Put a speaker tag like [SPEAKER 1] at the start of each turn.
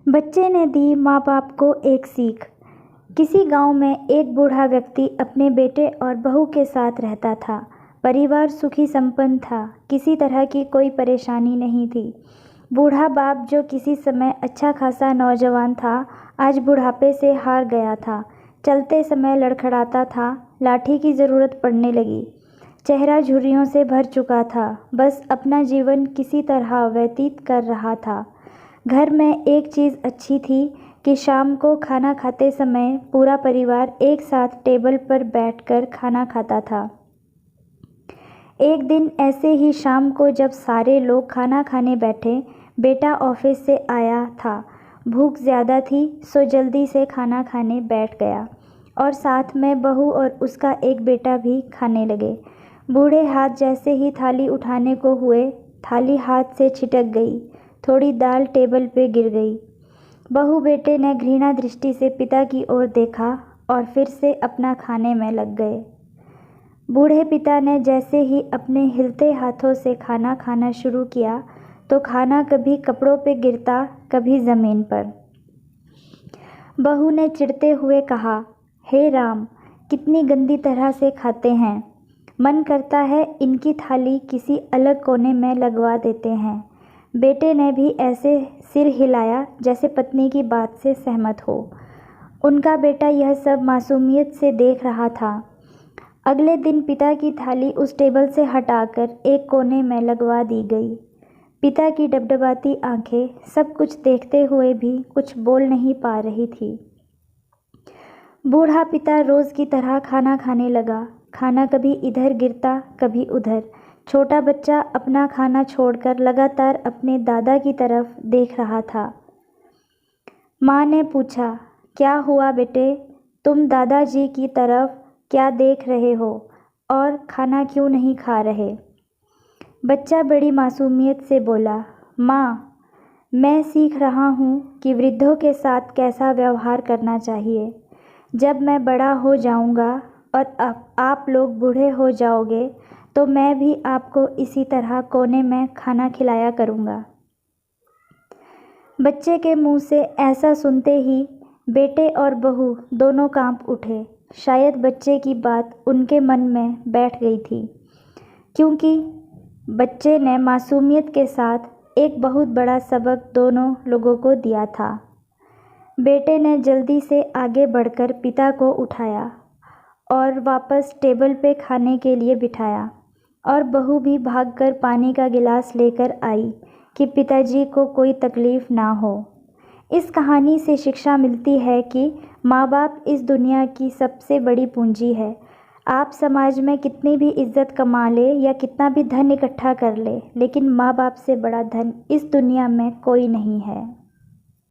[SPEAKER 1] बच्चे ने दी माँ बाप को एक सीख। किसी गांव में एक बूढ़ा व्यक्ति अपने बेटे और बहू के साथ रहता था। परिवार सुखी संपन्न था, किसी तरह की कोई परेशानी नहीं थी। बूढ़ा बाप, जो किसी समय अच्छा खासा नौजवान था, आज बुढ़ापे से हार गया था। चलते समय लड़खड़ाता था, लाठी की ज़रूरत पड़ने लगी। चेहरा झुर्रियों से भर चुका था, बस अपना जीवन किसी तरह व्यतीत कर रहा था। घर में एक चीज़ अच्छी थी कि शाम को खाना खाते समय पूरा परिवार एक साथ टेबल पर बैठकर खाना खाता था। एक दिन ऐसे ही शाम को जब सारे लोग खाना खाने बैठे, बेटा ऑफिस से आया था। भूख ज़्यादा थी, सो जल्दी से खाना खाने बैठ गया और साथ में बहू और उसका एक बेटा भी खाने लगे। बूढ़े हाथ जैसे ही थाली उठाने को हुए, थाली हाथ से छिटक गई। थोड़ी दाल टेबल पे गिर गई। बहू बेटे ने घृणा दृष्टि से पिता की ओर देखा और फिर से अपना खाने में लग गए। बूढ़े पिता ने जैसे ही अपने हिलते हाथों से खाना खाना शुरू किया तो खाना कभी कपड़ों पे गिरता, कभी ज़मीन पर। बहू ने चिढ़ते हुए कहा, हे राम, कितनी गंदी तरह से खाते हैं। मन करता है इनकी थाली किसी अलग कोने में लगवा देते हैं। बेटे ने भी ऐसे सिर हिलाया जैसे पत्नी की बात से सहमत हो। उनका बेटा यह सब मासूमियत से देख रहा था। अगले दिन पिता की थाली उस टेबल से हटाकर एक कोने में लगवा दी गई। पिता की डबडबाती आंखें सब कुछ देखते हुए भी कुछ बोल नहीं पा रही थी। बूढ़ा पिता रोज़ की तरह खाना खाने लगा। खाना कभी इधर गिरता, कभी उधर। छोटा बच्चा अपना खाना छोड़कर लगातार अपने दादा की तरफ देख रहा था। माँ ने पूछा, क्या हुआ बेटे, तुम दादाजी की तरफ क्या देख रहे हो और खाना क्यों नहीं खा रहे? बच्चा बड़ी मासूमियत से बोला, माँ, मैं सीख रहा हूँ कि वृद्धों के साथ कैसा व्यवहार करना चाहिए। जब मैं बड़ा हो जाऊँगा और आप लोग बूढ़े हो जाओगे तो मैं भी आपको इसी तरह कोने में खाना खिलाया करूँगा। बच्चे के मुंह से ऐसा सुनते ही बेटे और बहू दोनों कांप उठे। शायद बच्चे की बात उनके मन में बैठ गई थी, क्योंकि बच्चे ने मासूमियत के साथ एक बहुत बड़ा सबक दोनों लोगों को दिया था। बेटे ने जल्दी से आगे बढ़कर पिता को उठाया और वापस टेबल पे खाने के लिए बिठाया और बहू भी भागकर पानी का गिलास लेकर आई कि पिताजी को कोई तकलीफ़ ना हो। इस कहानी से शिक्षा मिलती है कि माँ बाप इस दुनिया की सबसे बड़ी पूंजी है। आप समाज में कितनी भी इज्जत कमा ले या कितना भी धन इकट्ठा कर ले, लेकिन माँ बाप से बड़ा धन इस दुनिया में कोई नहीं है।